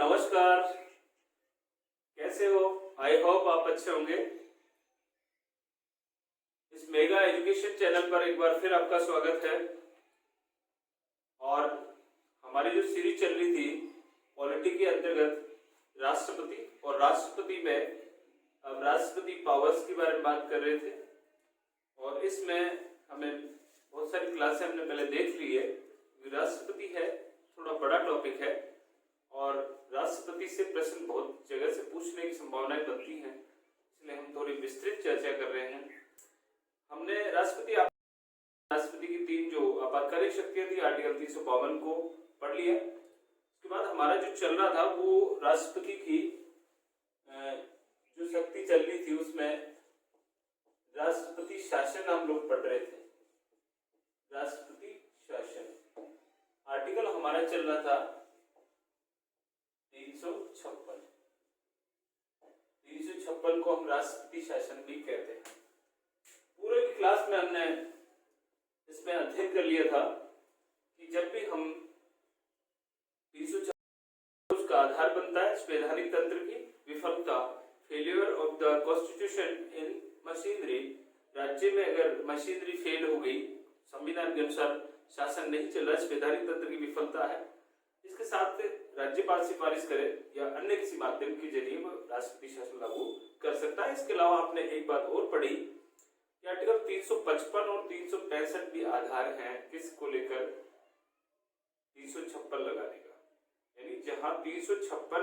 नमस्कार। कैसे हो? आई होप आप अच्छे होंगे। इस मेगा एजुकेशन चैनल पर एक बार फिर आपका स्वागत है। और हमारी जो सीरीज चल रही थी पॉलिटी के अंतर्गत राष्ट्रपति और राष्ट्रपति में अब राष्ट्रपति पावर्स के बारे में बात कर रहे थे। और इसमें हमें बहुत सारी क्लासें हमने पहले देख ली है। राष्ट्रपति है थोड़ा बड़ा टॉपिक है और राष्ट्रपति से प्रश्न बहुत जगह से पूछने की संभावनाएं बनती हैं, इसलिए हम थोड़ी विस्तृत चर्चा कर रहे हैं। हमने राष्ट्रपति की तीन जो आपातकालीन शक्तियां थी आर्टिकल 352 को पढ़ लिया। उसके बाद हमारा जो चल रहा था वो राष्ट्रपति की जो शक्ति चल रही थी उसमें राष्ट्रपति शासन हम लोग पढ़ रहे थे। राष्ट्रपति शासन आर्टिकल हमारा चल रहा था 356 को हम राष्ट्रपति शासन भी कहते हैं। पूरे की क्लास में हमने इसमें अध्ययन कर लिया था कि जब भी हम 356 उसका आधार बनता है संवैधानिक तंत्र की विफलता, failure of the constitution in machinery. राज्य में अगर मशीनरी फेल हो गई, संविधान के अनुसार शासन नहीं चल रहा, संवैधानिक तंत्र की विफलता है, इसके साथ राज्यपाल सिफारिश करे या अन्य किसी माध्यम के जरिए वो राष्ट्रपति शासन लागू कर सकता है। इसके अलावा आपने एक बात और पढ़ी कि आर्टिकल 355 और 365 भी आधार हैं किसको लेकर 356 लगाने का, यानी जहां 356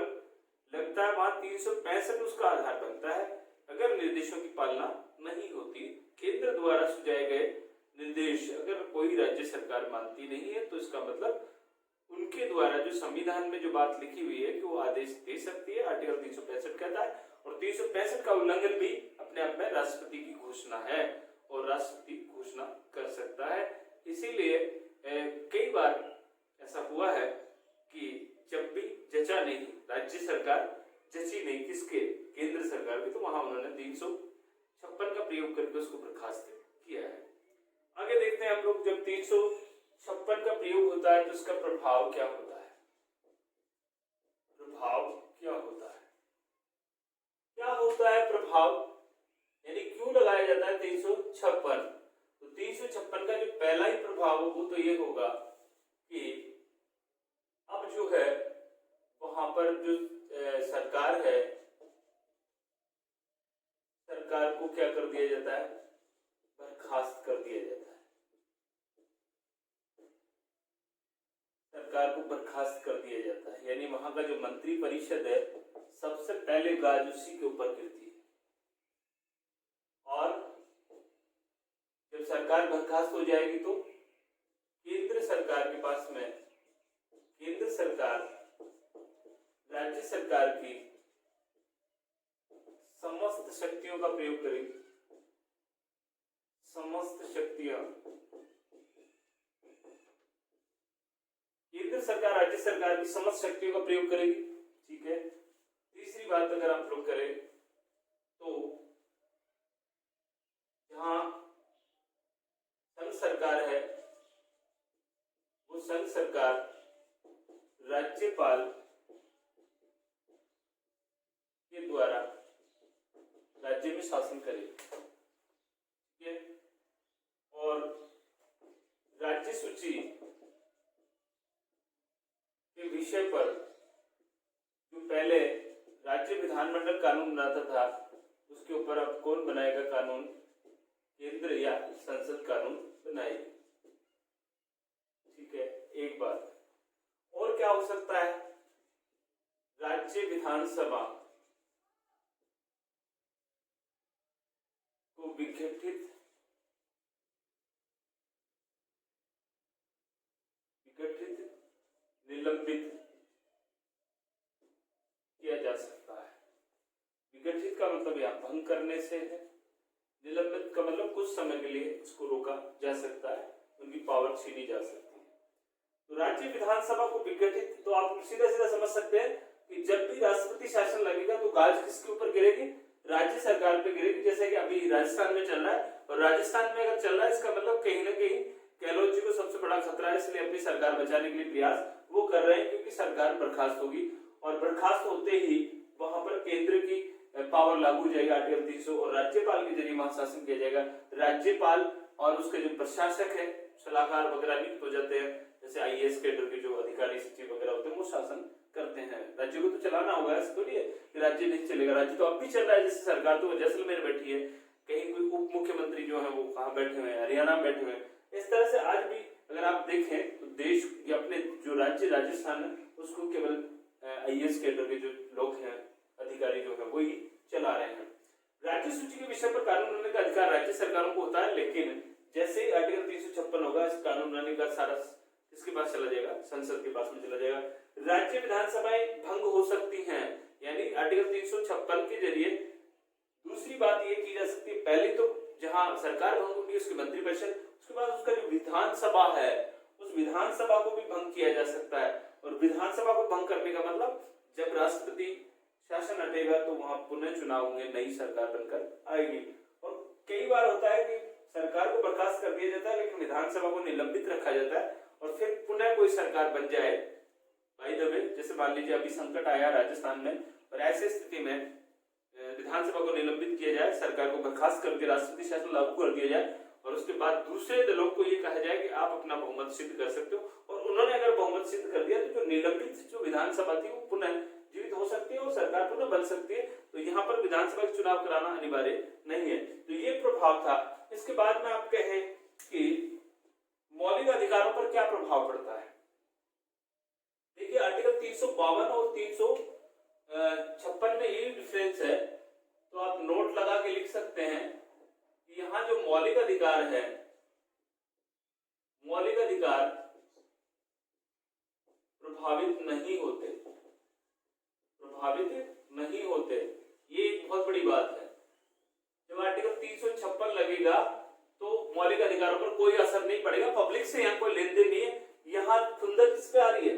लगता है वहां 365 उसका आधार बनता है। अगर निर्देशों की पालना नहीं होती, केंद्र द्वारा सुझाए गए निर्देश अगर कोई राज्य सरकार मानती नहीं है तो इसका मतलब उनके द्वारा जो संविधान में जो बात लिखी हुई है कि वो आदेश दे सकती है, आर्टिकल 365 कहता है। और 365 का उल्लंघन भी अपने आप में राष्ट्रपति की घोषणा है और राष्ट्रपति घोषणा कर सकता है। इसीलिए कई बार ऐसा हुआ है कि जब भी जचा नहीं, राज्य सरकार जची नहीं किसके, केंद्र सरकार की, तो वहां उन्होंने 356 का प्रयोग करके उसको बर्खास्त किया है। आगे देखते हैं हम लोग, जब 356 का प्रयोग होता है तो उसका प्रभाव क्या होता है। प्रभाव क्या होता है, क्या होता है प्रभाव, यानी क्यों लगाया जाता है 356। तो 356 का जो पहला ही प्रभाव वो तो ये होगा कि अब जो है वहां पर जो सरकार है, सरकार को क्या कर दिया जाता है, बर्खास्त कर दिया जाता है। सरकार को बर्खास्त कर दिया जाता है, यानी वहां का जो मंत्री परिषद है सबसे पहले गाज उसी के ऊपर गिरती है। और जब सरकार बर्खास्त हो जाएगी तो केंद्र सरकार के पास में, केंद्र सरकार राज्य सरकार की समस्त शक्तियों का प्रयोग करेगी। समस्त शक्तियां केंद्र सरकार राज्य सरकार की समस्त शक्तियों का प्रयोग करेगी। ठीक है। तीसरी बात अगर आप लोग करें तो जहां संघ सरकार है वो संघ सरकार राज्यपाल के द्वारा राज्य में शासन करेगी। ठीक है। और राज्य सूची के विषय पर जो पहले राज्य विधानमंडल कानून बनाता था उसके ऊपर अब कौन बनाएगा कानून, केंद्र या संसद कानून बनाएगी। ठीक है। एक बात और क्या हो सकता है, राज्य विधानसभा को विघटित निलंबित किया जा सकता है। विघटित का मतलब यहां भंग करने से है, निलंबित का मतलब कुछ समय के लिए उसको रोका जा सकता है, उनकी पावर छीनी जा सकती है। तो राज्य विधानसभा को विघटित, तो आप सीधा सीधा समझ सकते हैं कि जब भी राष्ट्रपति शासन लगेगा तो गाज किसके ऊपर गिरेगी, राज्य सरकार पे गिरेगी। जैसे कि अभी राजस्थान में चल रहा है, और राजस्थान में अगर चल रहा है इसका मतलब कहीं ना कहीं गहलोत जी को सबसे बड़ा खतरा है, इसलिए अपनी सरकार बचाने के लिए प्रयास वो कर रहे हैं क्योंकि सरकार बर्खास्त होगी। और बर्खास्त होते ही वहां पर केंद्र की पावर लागू हो जाएगी आर्टिकल 300 और राज्यपाल के जरिए वहां शासन किया जाएगा। राज्यपाल और उसके जो प्रशासक है, सलाहकार वगैरह नियुक्त हो जाते हैं, जैसे आईएएस कैडर के जो अधिकारी सचिव वगैरह होते हैं वो शासन करते हैं। राज्य को तो चलाना होगा, ऐसा थोड़ी है कि राज्य नहीं चलेगा, राज्य तो अब भी चल रहा है। जैसे सरकार तो जैसलमेर बैठी है, कहीं कोई उप मुख्यमंत्री जो है वो कहाँ बैठे हुए हैं, हरियाणा में बैठे हुए हैं। इस तरह से आज भी अगर आप देखें तो देश या अपने जो राज्य राजस्थान है उसको केवल आईएएस कैडर के जो लोग हैं, अधिकारी जो है वही चला रहे हैं। राज्य सूची के विषय पर कानून बनाने का अधिकार राज्य सरकारों को होता है, लेकिन जैसे ही आर्टिकल 356 होगा इस कानून बनाने का सारा किसके पास चला जाएगा, संसद के पास में चला जाएगा। राज्य विधानसभाएं भंग हो सकती हैं, यानी आर्टिकल 356 के जरिए दूसरी बात ये की जा सकती है, पहले तो जहां सरकार भंग होगी उसकी मंत्रिपरिषद, उसके बाद उसका जो विधानसभा है उस विधानसभा को भी भंग किया जा सकता है। और विधानसभा को भंग करने का मतलब जब राष्ट्रपति शासन हटेगा तो वहां पुनः चुनाव होंगे, नई सरकार बनकर आएगी। और कई बार होता है कि सरकार को बर्खास्त कर दिया जाता है लेकिन विधानसभा को निलंबित रखा जाता है और फिर पुनः कोई सरकार बन जाए। भाई दबे, जैसे मान लीजिए अभी संकट आया राजस्थान में और ऐसी स्थिति में विधानसभा को निलंबित किया जाए, सरकार को बर्खास्त करके राष्ट्रपति शासन लागू कर दिया जाए और उसके बाद दूसरे दलों को ये कहा जाए कि आप अपना बहुमत सिद्ध कर सकते हो, और उन्होंने अगर बहुमत सिद्ध कर दिया तो जो निलंबित जो विधानसभा थी वो पुनः जीवित हो सकती है और सरकार पुनः बन सकती है। तो यहाँ पर विधानसभा का चुनाव कराना अनिवार्य नहीं है। तो ये प्रभाव था। इसके बाद में आप कहें कि मौलिक अधिकारों पर क्या प्रभाव पड़ता है। देखिए आर्टिकल 352 और 356 में ये डिफरेंस है, तो आप नोट लगा के लिख सकते हैं कि यहाँ जो मौलिक अधिकार है, मौलिक अधिकार प्रभावित नहीं होते, प्रभावित नहीं होते, ये एक बहुत बड़ी बात है। जब आर्टिकल 356 लगेगा तो मौलिक अधिकारों पर कोई असर नहीं पड़ेगा, पब्लिक से यहाँ कोई लेन देन नहीं है। यहाँ खुंदक किस पे आ रही है,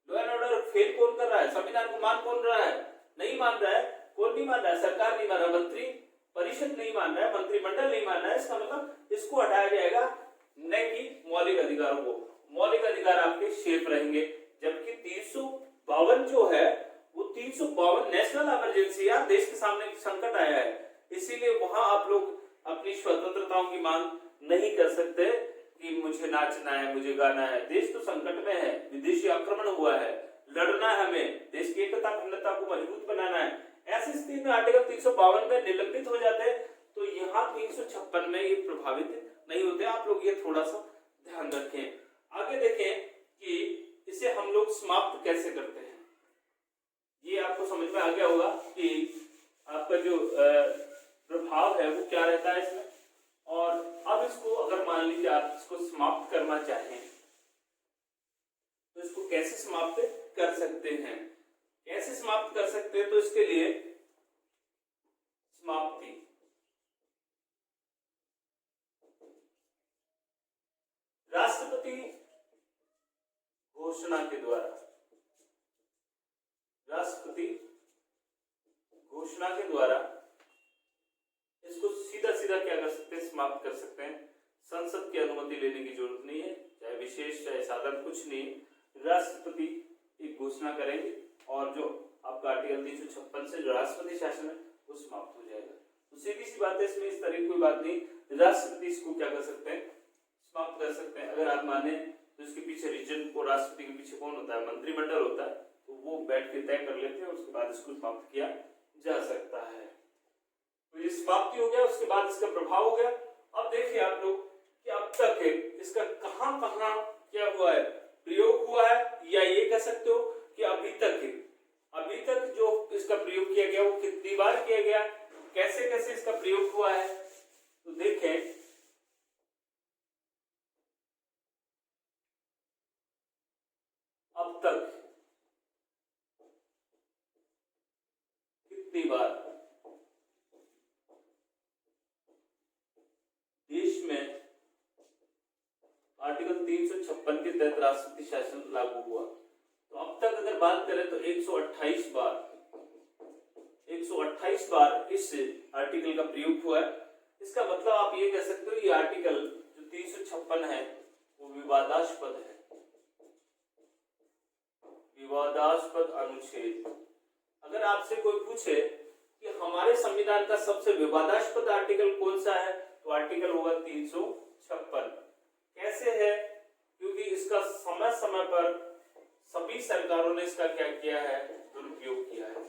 लॉ एंड ऑर्डर फेल कौन कर रहा है, संविधान को मान कौन रहा है, नहीं मान रहा है, कौन नहीं मान रहा है, सरकार नहीं मान रहा, मंत्री परिषद नहीं मान रहा है, मंत्रिमंडल नहीं मान रहा है। इसका मतलब इसको हटाया जाएगा, न कि मौलिक अधिकारों को। मौलिक अधिकार आपके शेप रहेंगे, जबकि 352 जो है वो 352 नेशनल इमरजेंसी है, देश के सामने संकट आया है, इसीलिए वहां आप लोग अपनी स्वतंत्रताओं की मांग नहीं कर सकते कि मुझे नाचना है, मुझे गाना है। देश तो संकट में है, विदेशी आक्रमण हुआ है, लड़ना है हमें, देश की एकता अखंडता को मजबूत बनाना है। ऐसी स्थिति में आर्टिकल 352 में निलंबित हो जाते हैं, तो यहाँ 356 में ये प्रभावित नहीं होते। आप लोग ये थोड़ा सा ध्यान रखें। आगे देखें कि इसे हम लोग समाप्त कैसे करते हैं। ये आपको समझ में आ गया होगा कि आपका जो प्रभाव है वो क्या रहता है इसमें। और अब इसको अगर मान लीजिए आप इसको समाप्त करना चाहें तो इसको कैसे समाप्त कर सकते हैं, कैसे समाप्त कर सकते हैं, तो इसके लिए समाप्ति राष्ट्रपति घोषणा के द्वारा, राष्ट्रपति घोषणा के द्वारा इसको सीधा सीधा क्या कर सकते हैं, समाप्त कर सकते हैं। संसद की अनुमति लेने की जरूरत नहीं है, चाहे विशेष चाहे साधारण, कुछ नहीं। राष्ट्रपति एक घोषणा करेंगे और जो आपका आर्टिकल 356 से जो राष्ट्रपति शासन है वो समाप्त हो जाएगा। तो सीधी सी बात है, इसमें इस तरह की कोई बात नहीं। राष्ट्रपति इसको क्या कर सकते हैं, समाप्त कर सकते हैं। अगर आप माने तो इसके पीछे रीजन को, राष्ट्रपति के पीछे कौन होता है, मंत्रिमंडल होता है, तो वो बैठ के तय कर लेते हैं, उसके बाद इसको समाप्त किया जा सकता है। तो ये समाप्ति हो गया, उसके बाद इसका प्रभाव हो गया। अब देखिए आप लोग कि अब तक इसका कहां कहां क्या हुआ है, प्रयोग हुआ है, या ये कह सकते हो कि अभी तक जो इसका प्रयोग किया गया वो कितनी बार किया गया, कैसे कैसे इसका प्रयोग हुआ है। तो देखें अब तक कितनी बार देश में आर्टिकल 356 के तहत राष्ट्रपति शासन लागू हुआ। तो अब तक अगर बात करें तो 128 बार इस आर्टिकल का प्रयोग हुआ है। इसका मतलब आप ये कह सकते हो ये आर्टिकल जो 356 है वो विवादास्पद है, विवादास्पद अनुच्छेद। अगर आपसे कोई पूछे कि हमारे संविधान का सबसे विवादास्पद आर्टिकल कौन सा है, तो आर्टिकल होगा 356। कैसे है? क्योंकि इसका समय समय पर सभी सरकारों ने इसका क्या किया है, दुरुपयोग किया है।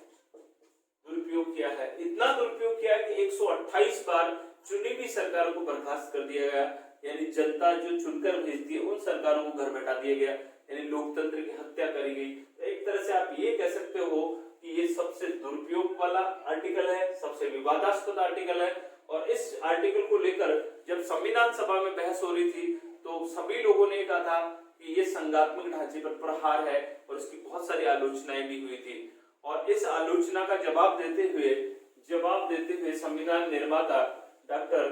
दुरुपयोग किया है, इतना दुरुपयोग किया कि 128 बार चुनी हुई सरकारों को बर्खास्त कर दिया गया, यानी जनता जो चुनकर भेजती है उन सरकारों को घर बैठा दिया गया, यानी लोकतंत्र की हत्या करी गई। तो एक तरह से आप ये कह सकते हो कि ये सबसे दुरुपयोग वाला आर्टिकल है, सबसे विवादास्पद आर्टिकल है। और इस आर्टिकल को लेकर जब संविधान सभा में बहस हो रही थी तो सभी लोगों ने कहा था कि ये संघात्मक ढांचे पर प्रहार है, और इसकी बहुत सारी आलोचनाएं भी हुई थी। और इस आलोचना का जवाब देते हुए संविधान निर्माता डॉक्टर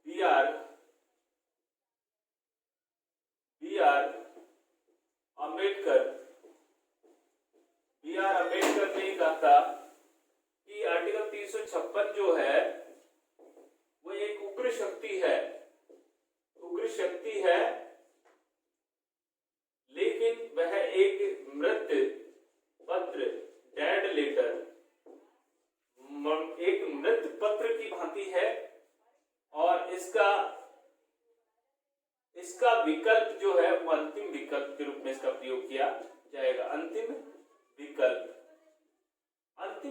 बी आर अम्बेडकर ने कहा था कि आर्टिकल 356 जो है वो एक उग्र शक्ति है, लेकिन वह एक मृत पत्र, डेड लेटर, एक मृत पत्र की भांति है। और इसका विकल्प जो है वो अंतिम विकल्प के रूप में इसका प्रयोग किया जाएगा। अंतिम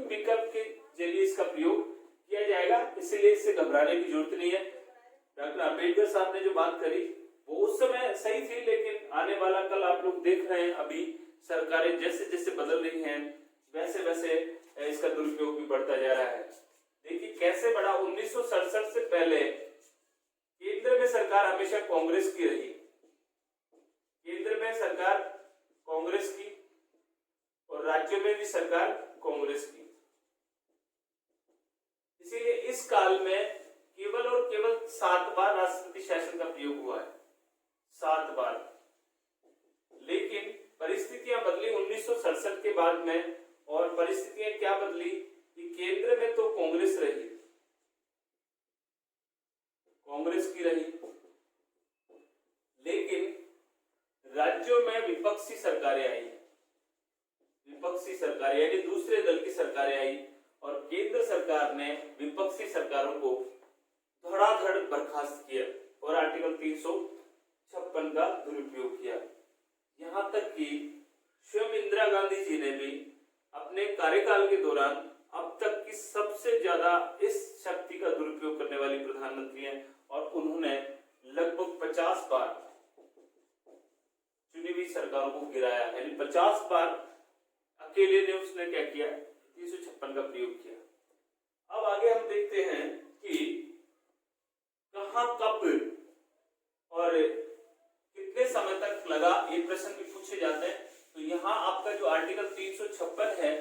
विकल्प के जरिए इसका प्रयोग किया जाएगा, इसलिए इससे घबराने की जरूरत नहीं है। डॉक्टर अम्बेडकर साहब ने जो बात करी वो उस समय सही थी, लेकिन आने वाला कल आप लोग देख रहे हैं, अभी सरकारें जैसे जैसे बदल रही हैं वैसे वैसे इसका दुरुपयोग भी बढ़ता जा रहा है। देखिए कैसे बढ़ा। 1967 से पहले केंद्र में सरकार हमेशा कांग्रेस की रही, केंद्र में सरकार कांग्रेस की और राज्यों में भी सरकार कांग्रेस की। इसीलिए इस काल में केवल और केवल 7 बार राष्ट्रपति शासन का प्रयोग हुआ है, 7 बार। लेकिन परिस्थितियां बदली 1967 के बाद में, और परिस्थितियां क्या बदली कि केंद्र में तो कांग्रेस रही, कांग्रेस की रही, लेकिन राज्यों में विपक्षी सरकारें आई, विपक्षी सरकारें यानी दूसरे दल की सरकारें आई, और केंद्र सरकार ने विपक्षी सरकारों को धड़ाधड़ बर्खास्त किया और आर्टिकल 356 का दुरुपयोग किया। यहां तक कि स्वयं इंदिरा गांधी जी ने भी अपने कार्यकाल के दौरान अब तक की सबसे ज्यादा इस शक्ति का दुरुपयोग करने वाली प्रधानमंत्री हैं, और उन्होंने लगभग 50 बार चुनी हुई सरकारों को गिराया, यानी 50 बार अकेले ने उसने क्या किया, 356 का प्रयोग किया। अब आगे हम देखते हैं कि कहां, कब और कितने समय तक लगा, ये प्रश्न भी पूछे जाते हैं। तो यहाँ आपका जो आर्टिकल 356 है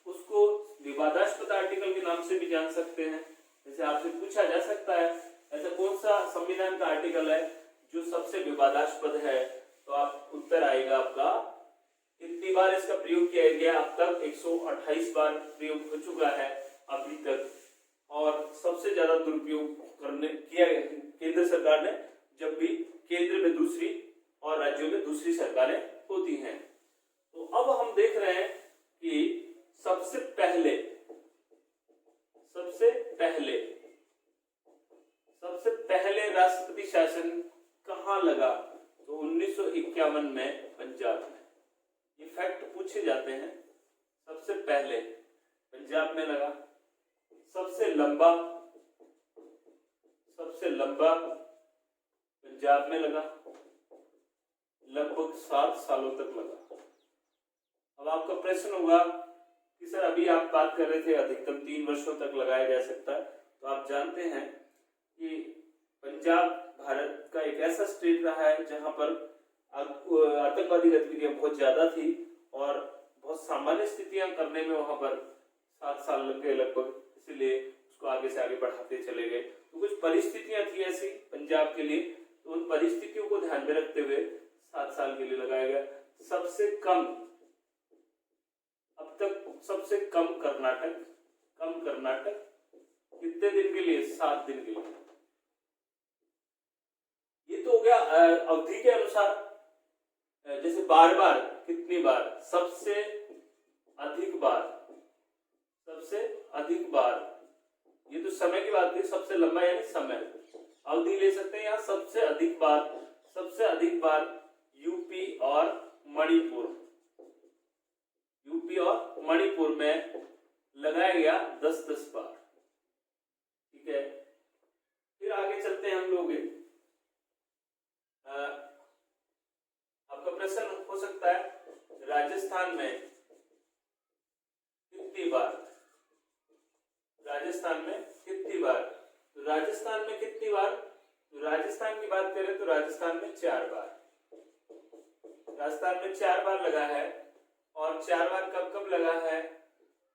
उसको विवादास्पद आर्टिकल के नाम से भी जान सकते हैं। जैसे आपसे पूछा जा सकता है ऐसा कौन सा संविधान का आर्टिकल है जो सबसे विवादास्पद है, तो आप उत्तर आएगा आपका कितनी बार इसका प्रयोग किया गया। अब तक 128 बार प्रयोग हो चुका है अभी तक, और सबसे ज्यादा दुरुपयोग किया केंद्र सरकार ने, जब भी केंद्र में दूसरी और राज्यों में दूसरी सरकारें होती हैं। तो अब हम देख रहे हैं कि सबसे पहले राष्ट्रपति शासन कहां लगा, तो 1951 में पंजाब में। ये फैक्ट पूछे जाते हैं। सबसे पहले पंजाब में लगा, सबसे लंबा पंजाब में लगा, लगभग 7 सालों तक लगा। अब आपका प्रश्न होगा कि सर अभी आप बात कर रहे थे अधिकतम 3 वर्षों तक लगाया जा सकता है। तो आप जानते हैं कि पंजाब भारत का एक ऐसा स्टेट रहा है जहां पर आतंकवादी गतिविधियां बहुत ज्यादा थी, और बहुत सामान्य स्थितियां करने में वहां पर 7 साल लग गए लगभग, इसीलिए उसको आगे से आगे बढ़ाते चले गए। तो कुछ परिस्थितियां थी ऐसी पंजाब के लिए, तो उन परिस्थितियों को ध्यान में रखते हुए 7 साल के लिए लगाया गया। सबसे कम, अब तक सबसे कम कर्नाटक कितने दिन के लिए, 7 दिन के लिए। ये तो हो गया अवधि के अनुसार, जैसे बार बार, कितनी बार, सबसे अधिक बार, सबसे अधिक बार, ये तो समय की बात थी, सबसे लंबा यानी समय, अवधि ले सकते हैं यहाँ, सबसे अधिक बार, सबसे अधिक बार यूपी और मणिपुर, यूपी और मणिपुर में लगाया गया 10-10 बार। ठीक है, फिर आगे चलते हैं हम लोग। आपका प्रश्न हो सकता है राजस्थान में कितनी बार, राजस्थान में कितनी बार, तो राजस्थान में कितनी बार, तो राजस्थान की बात करें तो राजस्थान में 4 बार, राजस्थान में 4 बार लगा है। और 4 बार कब कब लगा है,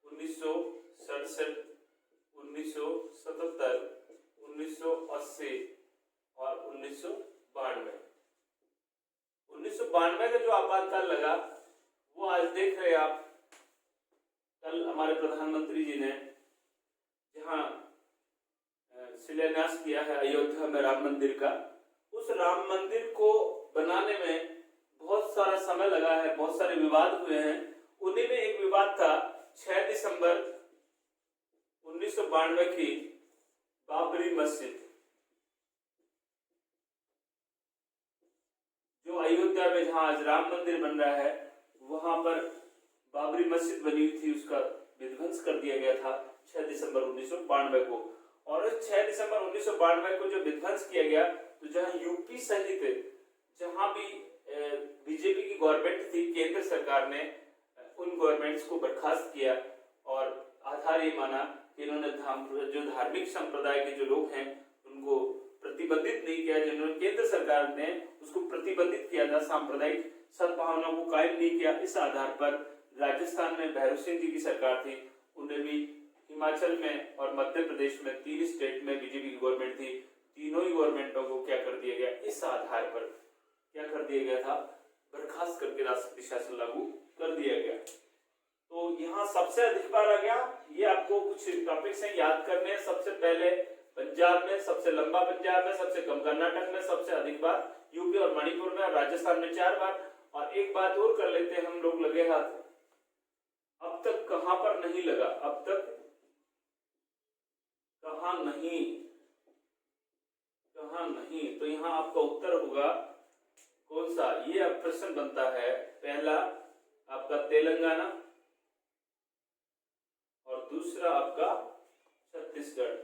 1967, 1977, 1980 और 1992। 1992 का जो आपातकाल लगा वो आज देख रहे आप, कल हमारे प्रधानमंत्री जी ने जहां शिलान्यास किया है अयोध्या में राम मंदिर का, उस राम मंदिर को बनाने में बहुत सारा समय लगा है, बहुत सारे विवाद हुए हैं। उन्हीं में एक विवाद था 6 दिसंबर 1992 की बाबरी मस्जिद, जो अयोध्या में जहां आज राम मंदिर बन रहा है, वहां पर बाबरी मस्जिद बनी हुई थी, उसका विध्वंस कर दिया गया था 6 दिसंबर 1992 को। और उस 6 दिसंबर 1992 को जो विध्वंस किया गया, तो जहां यूपी सहित जहां भी बीजेपी की गवर्नमेंट थी, केंद्र सरकार ने उन गवर्नमेंट्स को बर्खास्त किया और आधार ये माना कि इन्होंने जो धार्मिक संप्रदाय के जो लोग हैं उनको प्रतिबंधित नहीं किया, जिन्होंने केंद्र सरकार ने उसको प्रतिबंधित किया था, सांप्रदायिक सद्भावना को कायम नहीं किया। इस आधार पर राजस्थान में भैरव सिंह जी की सरकार थी, उन्हें भी, हिमाचल में और मध्य प्रदेश में 3 स्टेट में बीजेपी की गवर्नमेंट थी, तीनों ही गवर्नमेंटों को क्या कर दिया गया, इस आधार पर क्या कर दिया गया था, बर्खास्त करके राष्ट्रपति शासन लागू कर दिया गया। तो यहाँ सबसे अधिक बार आ गया, ये आपको कुछ टॉपिक्स हैं याद करने हैं। सबसे पहले पंजाब में, सबसे लंबा पंजाब में, सबसे कम कर्नाटक में, सबसे अधिक बार यूपी और मणिपुर में, और राजस्थान में 4 बार। और एक बात और कर लेते हैं हम लोग लगे हाथ, अब तक कहां पर नहीं लगा, अब तक कहां नहीं, कहां नहीं, तो यहाँ आपका उत्तर होगा कौन सा, ये अब प्रश्न बनता है। पहला आपका तेलंगाना और दूसरा आपका छत्तीसगढ़,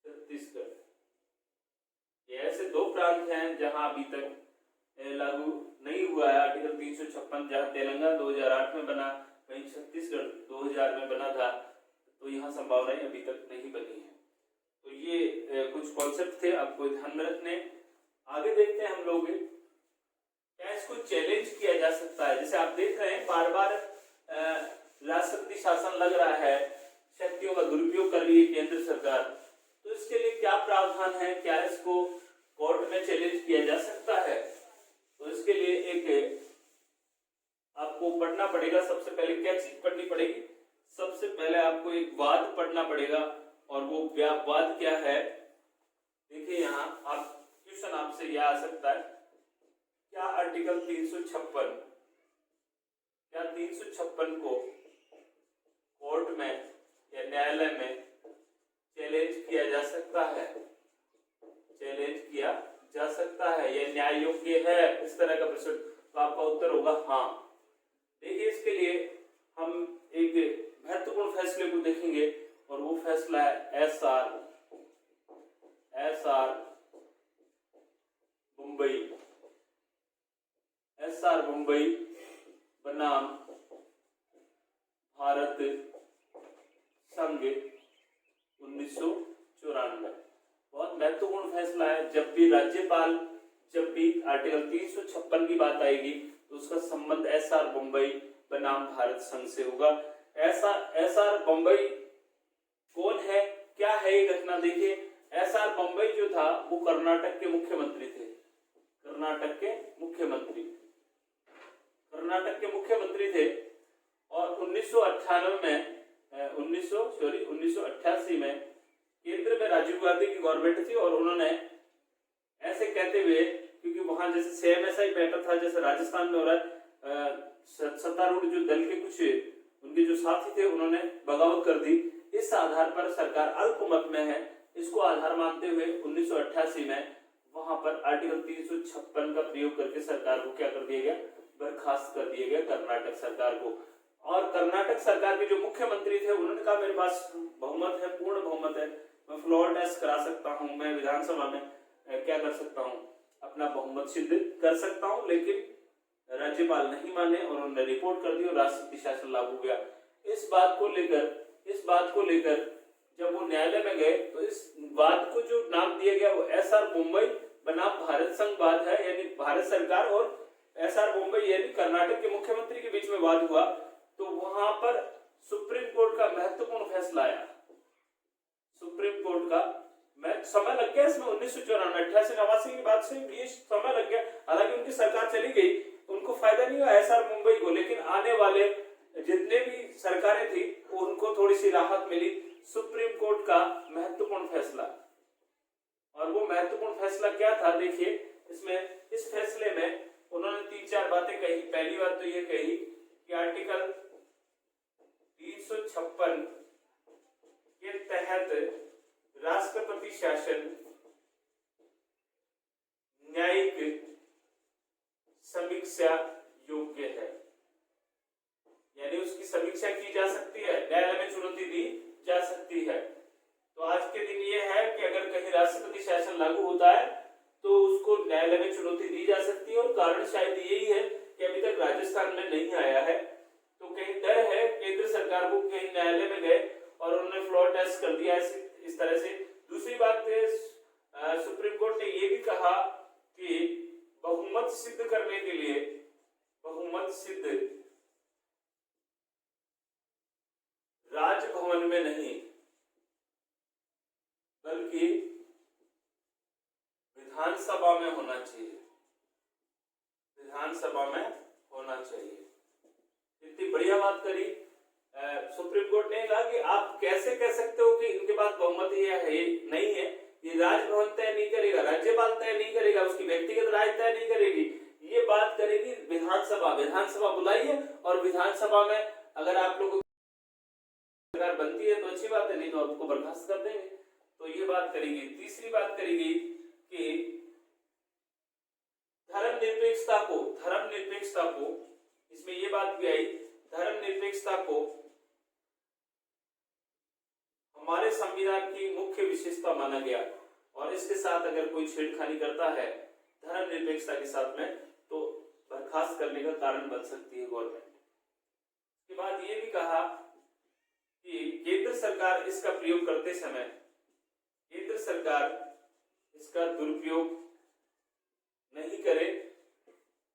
छत्तीसगढ़। ये ऐसे 2 प्रांत हैं जहां अभी तक लागू नहीं हुआ है आर्टिकल 356, जहां तेलंगाना 2008 में बना, वहीं छत्तीसगढ़ 2000 में बना था, तो यहाँ संभावनाएं अभी तक नहीं बनी है। तो ये कुछ कॉन्सेप्ट थे, आपको ध्यान में रखने। आगे देखते हैं हम लोग, क्या इसको चैलेंज किया जा सकता है। जैसे आप देख रहे हैं बार बार राष्ट्रपति शासन लग रहा है, शक्तियों का दुरुपयोग कर रही है केंद्र सरकार, तो इसके लिए क्या प्रावधान है, क्या इसको कोर्ट में चैलेंज किया जा सकता है। तो इसके लिए एक आपको पढ़ना पड़ेगा, सबसे पहले क्या चीज पढ़नी पड़ेगी, सबसे पहले आपको एक वाद पढ़ना पड़ेगा। और वो वाद क्या है, देखिए यहाँ आप क्वेश्चन आपसे यह आ सकता है, क्या आर्टिकल 356, क्या 356 को कोर्ट में या न्यायालय में चैलेंज किया जा सकता है, चैलेंज किया जा सकता है, यह न्याय योग्य है, इस तरह का प्रश्न, तो आपका उत्तर होगा हाँ। देखिए इसके लिए हम एक महत्वपूर्ण फैसले को देखेंगे, और वो फैसला है एसआर मुंबई, एसआर मुंबई बनाम भारत संघ 1994। बहुत महत्वपूर्ण फैसला है। जब भी राज्यपाल, जब भी आर्टिकल 356 की बात आएगी तो उसका संबंध एसआर मुंबई बनाम भारत संघ से होगा। एसआर मुंबई कौन है, क्या है ये घटना, देखिए एसआर मुंबई जो था वो कर्नाटक के मुख्यमंत्री थे, कर्नाटक के मुख्यमंत्री, कर्नाटक के मुख्यमंत्री थे। और 1998 में 1988 में केंद्र में राजीव गांधी की गवर्नमेंट थी, और उन्होंने ऐसे कहते हुए, क्योंकि वहां वहां जैसे CMSI मैटर था, जैसे राजस्थान में हो रहा है, सत्तारूढ़ जो दल के कुछ उनके जो साथी थे उन्होंने बगावत कर दी। इस आधार पर सरकार अल्पमत में है। इसको आधार मानते हुए 1988 में वहां पर आर्टिकल 356 का प्रयोग करके सरकार को क्या कर दिया गया, बर्खास्त कर दिया गया, कर्नाटक सरकार को। और कर्नाटक सरकार के जो मुख्यमंत्री थे उन्होंने कहा मेरे पास बहुमत है, पूर्ण बहुमत है, मैं फ्लोर टेस्ट करा सकता हूं, मैं विधानसभा में क्या कर सकता हूं, अपना बहुमत सिद्ध कर सकता हूं। लेकिन राज्यपाल नहीं माने और उन्होंने रिपोर्ट कर दी और राष्ट्रपति शासन लागू हो गया। इस बात को लेकर जब वो न्यायालय में गए तो इस वाद को जो नाम दिया गया वो SR मुंबई बनाम भारत संघ वाद है, यानी भारत सरकार और SR मुंबई यानी कर्नाटक के मुख्यमंत्री के बीच में वाद हुआ। तो वहां पर सुप्रीम कोर्ट का महत्वपूर्ण फैसला आया। सुप्रीम कोर्ट का समय लग गया इसमें, 1994 88-89 की बात से ये समय लग गया। हालांकि उनकी सरकार चली गई, उनको फायदा नहीं हुआ SR मुंबई को, लेकिन आने वाले जितने भी सरकारें थी उनको थोड़ी सी राहत मिली। सुप्रीम कोर्ट का महत्वपूर्ण फैसला, और वो महत्वपूर्ण फैसला क्या था देखिए इसमें। इस फैसले में उन्होंने 3-4 बातें कही। पहली बात तो ये कही कि आर्टिकल 356 के तहत राष्ट्रपति शासन न्यायिक समीक्षा योग्य है, यानी उसकी समीक्षा की जा सकती है, न्यायालय में चुनौती दी जा सकती है। तो आज के दिन ये है कि अगर कहीं राष्ट्रपति शासन लागू होता है तो उसको न्यायालय में चुनौती दी जा सकती है। और कारण शायद यही है कि अभी तक राजस्थान में नहीं आया है, तो कहीं डर है केंद्र सरकार को, कहीं न्यायालय में गए और उन्होंने फ्लोर टेस्ट कर दिया इस तरह से। दूसरी बात सुप्रीम कोर्ट ने ये भी कहा कि बहुमत सिद्ध करने के लिए, बहुमत सिद्ध राजभवन में नहीं बल्कि विधानसभा में होना चाहिए, विधानसभा में होना चाहिए। इतनी बढ़िया बात करी सुप्रीम कोर्ट ने। कहा कि आप कैसे कह सकते हो कि इनके पास बहुमत है नहीं है, ये राजभवन तय नहीं करेगा, राज्यपाल तय नहीं करेगा, उसकी व्यक्तिगत राय तय नहीं करेगी, ये बात करेगी विधानसभा। विधानसभा बुलाइए और विधानसभा में अगर आप लोगों की सरकार बनती है तो अच्छी बात है, नहीं तो आपको बर्खास्त कर देंगे। तो ये बात करेगी। तीसरी बात करेगी कि धर्मनिरपेक्षता को इसमें ये बात भी आई, धर्मनिरपेक्षता को हमारे संविधान की मुख्य विशेषता माना गया और इसके साथ अगर कोई छेड़खानी करता है धर्मनिरपेक्षता के साथ में तो बर्खास्त करने का कारण बन सकती है गवर्नमेंट। के बाद ये भी कहा कि केंद्र सरकार इसका प्रयोग करते समय, केंद्र सरकार इसका दुरुपयोग नहीं करे,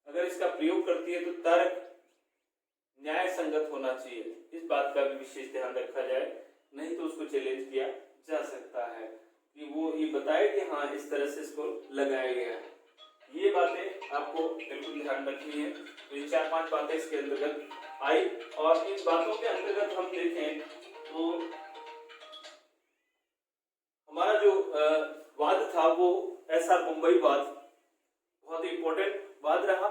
अगर इसका प्रयोग करती है तो तर्क न्याय संगत होना चाहिए। इस बात का भी विशेष ध्यान रखा जाए, नहीं तो उसको चैलेंज किया जा सकता है कि वो ये बताए कि हाँ इस तरह से इसको लगाया गया है। ये बातें आपको बिल्कुल ध्यान रखनी है। तो ये 4-5 बातें इसके अंतर्गत आई और इन बातों के अंतर्गत हम देखें तो हमारा जो वाद था वो SR मुंबई वाद बहुत इंपॉर्टेंट वाद रहा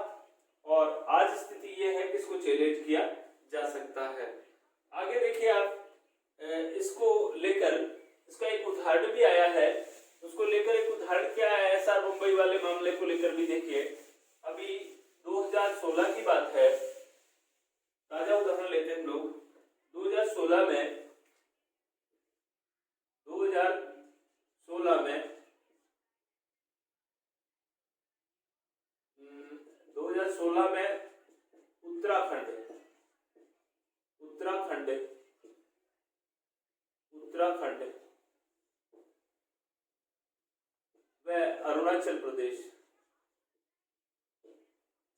और आज स्थिति ये है कि इसको चैलेंज किया जा सकता है। आगे देखिए आप इसको लेकर इसका एक उदाहरण भी आया है, उसको लेकर एक उदाहरण क्या है SR मुंबई वाले मामले को लेकर भी देखिए। अभी 2016 की बात है, ताजा उदाहरण लेते हैं हम लोग। 2016 में 2016 में उत्तराखंड व अरुणाचल प्रदेश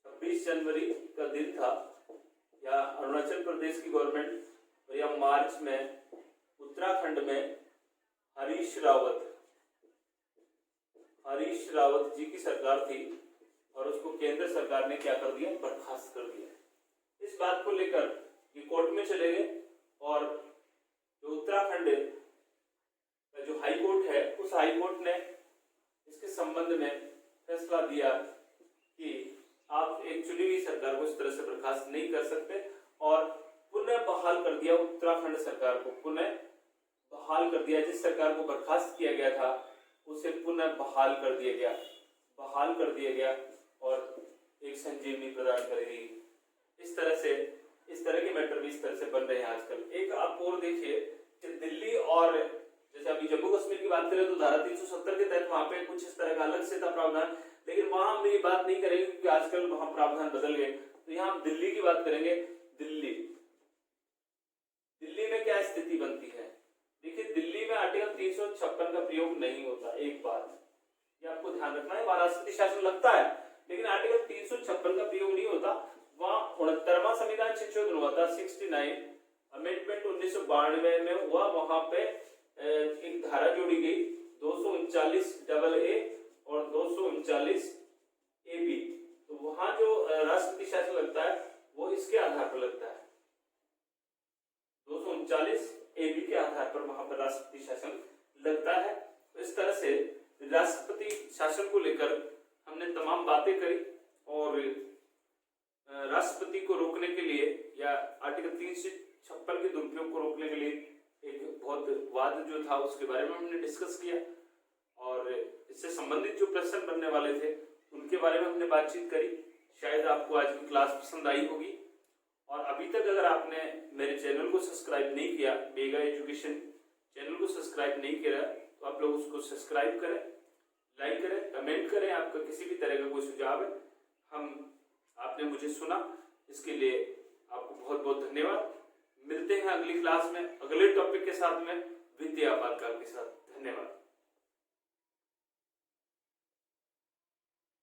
26 जनवरी का दिन था, या अरुणाचल प्रदेश की गवर्नमेंट या मार्च में उत्तराखंड में हरीश रावत जी की सरकार थी और उसको केंद्र सरकार ने क्या कर दिया, बर्खास्त कर दिया। इस बात को लेकर ये कोर्ट में चले गए और जो उत्तराखंड का जो हाई कोर्ट है उस हाई कोर्ट ने इसके संबंध में फैसला दिया तरह से बर्खास्त नहीं कर सकते और पुनः बहाल कर दिया उत्तराखंड सरकार को, पुनः बहाल कर दिया। जिस सरकार को बर्खास्त किया गया था उसे पुनः बहाल कर दिया गया और एक संजीवनी प्रदान करेगी। इस तरह के मैटर भी इस तरह से बन रहे हैं आजकल। एक आप और देखिए कि दिल्ली और जैसे अभी जम्मू कश्मीर की बात करें तो धारा 370 के तहत वहां पे कुछ इस तरह का अलग से था प्रावधान, लेकिन वहां हम ये बात नहीं करेंगे क्योंकि आजकल वहां प्रावधान बदल गए। तो यहाँ हम दिल्ली की बात करेंगे। दिल्ली में क्या स्थिति बनती है? देखिए, दिल्ली में आर्टिकल 356 का प्रयोग नहीं होता। एक बात ये आपको ध्यान रखना है, वहां राष्ट्रपति शासन लगता है लेकिन आर्टिकल 356 का प्रयोग नहीं होता। वहां 69वां संविधान संशोधन हुआ था, 69 अमेंडमेंट 1992 में हुआ। वहां पे एक धारा जोड़ी गई 239AA और 239AB। तो वहां जो राष्ट्रपति शासन लगता है वो इसके आधार पर लगता है, 239AB के आधार पर वहां पर राष्ट्रपति शासन लगता है। तो इस तरह से राष्ट्रपति शासन को लेकर हमने तमाम बातें करी और राष्ट्रपति को रोकने के लिए या आर्टिकल 356 के दुरुपयोग को रोकने के लिए एक बहुत वाद जो था उसके बारे में हमने डिस्कस किया और इससे संबंधित जो प्रश्न बनने वाले थे उनके बारे में हमने बातचीत करी। शायद आपको आज की क्लास पसंद आई होगी और अभी तक अगर आपने मेरे चैनल को सब्सक्राइब नहीं किया, बेगा एजुकेशन चैनल को सब्सक्राइब नहीं किया, तो आप लोग उसको सब्सक्राइब करें, लाइक करें, कमेंट करें। आपका किसी भी तरह का कोई सुझाव है, आपने मुझे सुना, इसके लिए आपको बहुत बहुत धन्यवाद। मिलते हैं अगली क्लास में अगले टॉपिक के साथ में, वित्तीय आपातकाल के साथ। धन्यवाद।